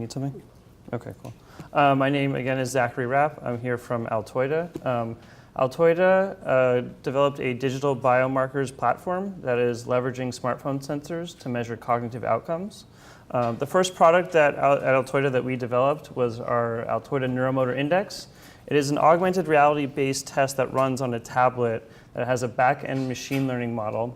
read something? Okay, cool. My name, again, is Zachary Rapp. I'm here from Altoida. Altoida developed a digital biomarkers platform that is leveraging smartphone sensors to measure cognitive outcomes. The first product at Altoida that we developed was our Altoida Neuromotor Index. It is an augmented reality-based test that runs on a tablet that has a back-end machine learning model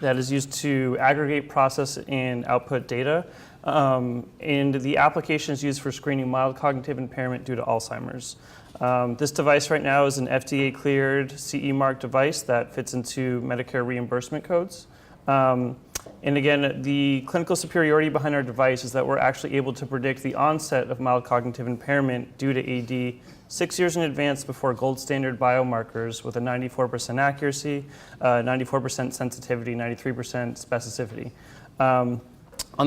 that is used to aggregate, process, and output data. And the application is used for screening mild cognitive impairment due to Alzheimer's. This device right now is an FDA-cleared CE mark device that fits into Medicare reimbursement codes. And again, the clinical superiority behind our device is that we're actually able to predict the onset of mild cognitive impairment due to AD 6 years in advance before gold standard biomarkers with a 94% accuracy, 94% sensitivity, 93% specificity. On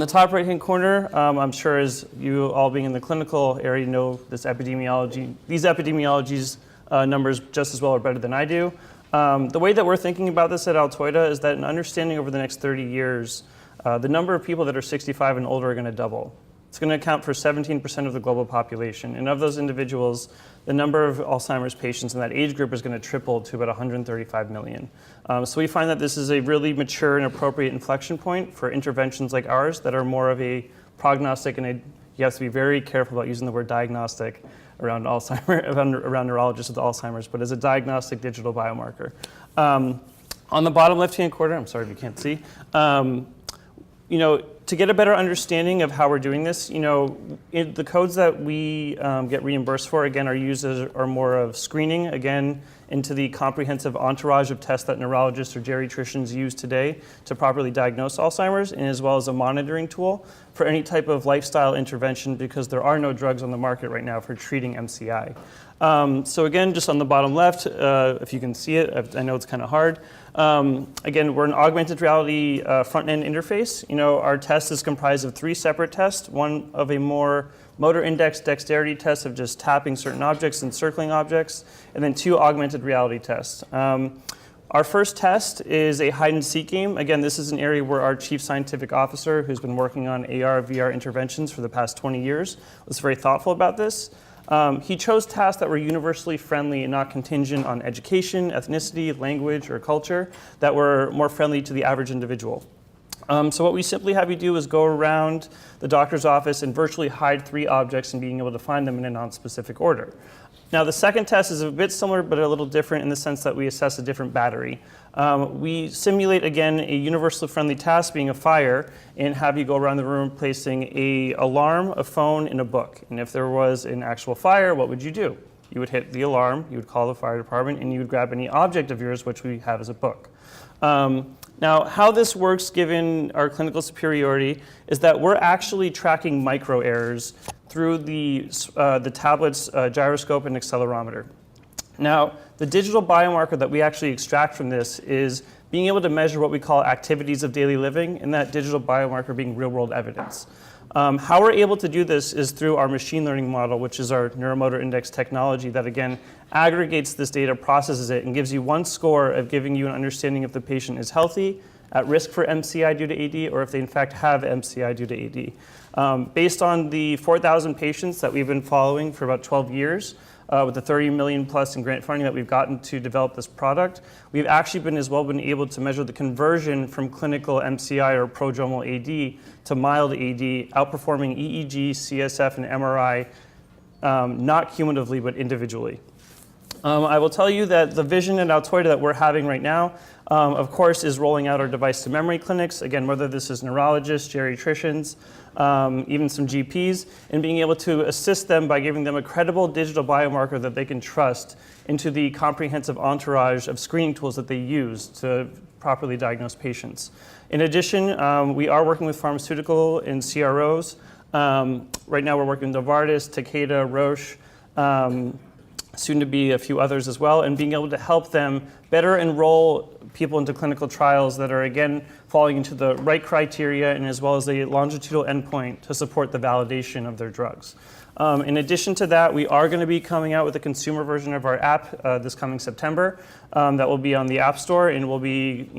the top right-hand corner, I'm sure as you all being in the clinical area know these epidemiologies numbers just as well or better than I do. The way that we're thinking about this at Altoida is that an understanding over the next 30 years, the number of people that are 65 and older are going to double. It's going to account for 17% of the global population. And of those individuals, the number of Alzheimer's patients in that age group is going to triple to about 135 million. So we find that this is a really mature and appropriate inflection point for interventions like ours that are more of a prognostic, and you have to be very careful about using the word diagnostic around around neurologists with Alzheimer's, but as a diagnostic digital biomarker. On the bottom left-hand corner, I'm sorry if you can't see, to get a better understanding of how we're doing this, the codes that we get reimbursed for, again, are more of screening, again, into the comprehensive entourage of tests that neurologists or geriatricians use today to properly diagnose Alzheimer's, and as well as a monitoring tool for any type of lifestyle intervention because there are no drugs on the market right now for treating MCI. So again, just on the bottom left, if you can see it, I know it's kind of hard. Again, we're an augmented reality front-end interface. Our test is comprised of 3 separate tests, one of a more motor index dexterity test of just tapping certain objects and circling objects, and then 2 augmented reality tests. Our first test is a hide-and-seek game. Again, this is an area where our chief scientific officer, who's been working on AR, VR interventions for the past 20 years, was very thoughtful about this. He chose tasks that were universally friendly and not contingent on education, ethnicity, language, or culture, that were more friendly to the average individual. So what we simply have you do is go around the doctor's office and virtually hide 3 objects and being able to find them in a non-specific order. Now, the second test is a bit similar but a little different in the sense that we assess a different battery. We simulate, again, a universally friendly task being a fire and have you go around the room placing an alarm, a phone, and a book. And if there was an actual fire, what would you do? You would hit the alarm, you would call the fire department, and you would grab any object of yours, which we have as a book. Now, how this works, given our clinical superiority, is that we're actually tracking micro errors through the tablet's gyroscope and accelerometer. Now, the digital biomarker that we actually extract from this is being able to measure what we call activities of daily living, and that digital biomarker being real-world evidence. How we're able to do this is through our machine learning model, which is our neuromotor index technology that, again, aggregates this data, processes it, and gives you one score of giving you an understanding if the patient is healthy, at risk for MCI due to AD, or if they in fact have MCI due to AD. Based on the 4,000 patients that we've been following for about 12 years, with the 30 million plus in grant funding that we've gotten to develop this product, we've actually been able to measure the conversion from clinical MCI or prodromal AD to mild AD, outperforming EEG, CSF, and MRI, not cumulatively, but individually. I will tell you that the vision at Altoida that we're having right now, of course, is rolling out our device to memory clinics, again, whether this is neurologists, geriatricians, even some GPs, and being able to assist them by giving them a credible digital biomarker that they can trust into the comprehensive entourage of screening tools that they use to properly diagnose patients. In addition, we are working with pharmaceutical and CROs. Right now we're working with Novartis, Takeda, Roche, soon to be a few others as well, and being able to help them better enroll people into clinical trials that are, again, falling into the right criteria and as well as a longitudinal endpoint to support the validation of their drugs. In addition to that, we are going to be coming out with a consumer version of our app this coming September that will be on the App Store and will be,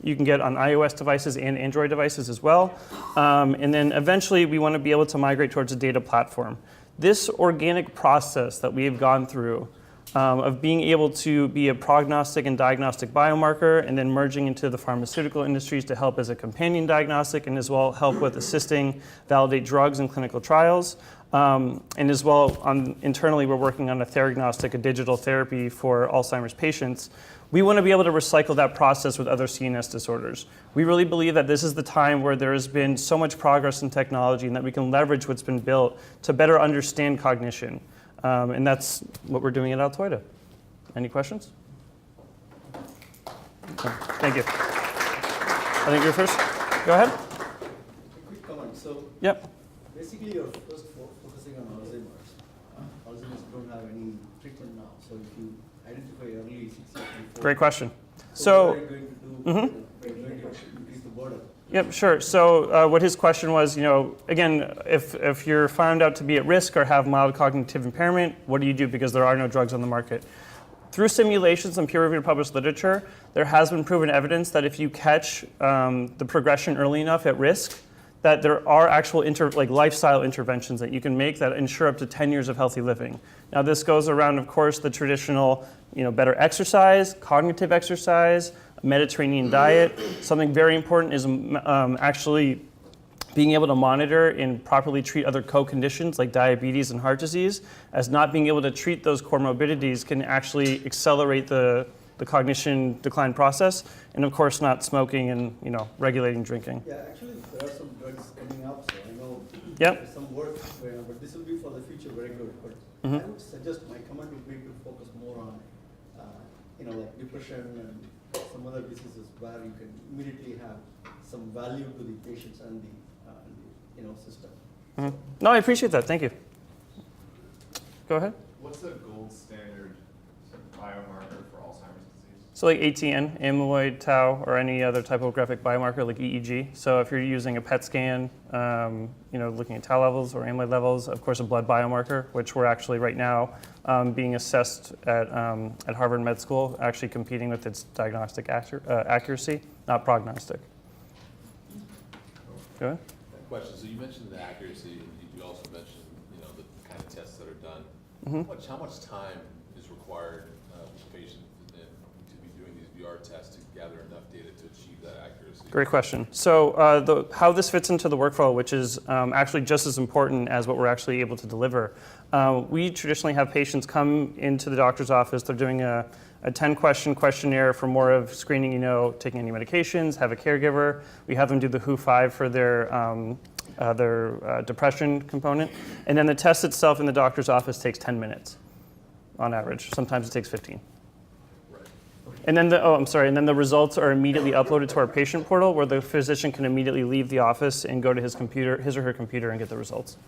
you can get on iOS devices and Android devices as well. And then eventually we want to be able to migrate towards a data platform. This organic process that we have gone through of being able to be a prognostic and diagnostic biomarker and then merging into the pharmaceutical industries to help as a companion diagnostic and as well help with assisting validate drugs in clinical trials. And as well, internally, we're working on a theragnostic, a digital therapy for Alzheimer's patients. We want to be able to recycle that process with other CNS disorders. We really believe that this is the time where there has been so much progress in technology and that we can leverage what's been built to better understand cognition. And that's what we're doing at Altoida. Any questions? Okay. Thank you. I think you're first. Go ahead. A quick comment. So, yep. basically, you're first focusing on Alzheimer's. Alzheimer's don't have any treatment now. So, if you identify early 6 years before. Great question. So what are you going to do? Are you going to increase the burden? Yep, sure. So what his question was, again, if you're found out to be at risk or have mild cognitive impairment, what do you do because there are no drugs on the market? Through simulations and peer-reviewed published literature, there has been proven evidence that if you catch the progression early enough at risk, that there are actual lifestyle interventions that you can make that ensure up to 10 years of healthy living. Now this goes around, of course, the traditional, better exercise, cognitive exercise, Mediterranean diet. Something very important is actually being able to monitor and properly treat other co-conditions like diabetes and heart disease, as not being able to treat those comorbidities can actually accelerate the cognition decline process, and of course not smoking and regulating drinking. Yeah, actually there are some drugs coming up, so I know Yep. there's some work, but this will be for the future very good. But I would suggest my comment would be to focus more on like depression and some other diseases where you can immediately have some value to the patients and the system. Mm-hmm. No, I appreciate that. Thank you. Go ahead. What's a gold standard biomarker for Alzheimer's disease? So like ATN, amyloid, tau, or any other typographic biomarker like EEG. So if you're using a PET scan, looking at tau levels or amyloid levels, of course a blood biomarker, which we're actually right now being assessed at Harvard Med School, actually competing with its diagnostic accuracy, not prognostic. Go ahead. Question. So you mentioned the accuracy, and you also mentioned the kind of tests that are done. How much time is required for the patient to be doing these VR tests to gather enough data to achieve that accuracy? Great question. So how this fits into the workflow, which is actually just as important as what we're actually able to deliver. We traditionally have patients come into the doctor's office. They're doing a 10-question questionnaire for more of screening, taking any medications, have a caregiver. We have them do the WHO-5 for their depression component. And then the test itself in the doctor's office takes 10 minutes on average. Sometimes it takes 15. Right. And then the results are immediately uploaded to our patient portal where the physician can immediately leave the office and go to his or her computer and get the results.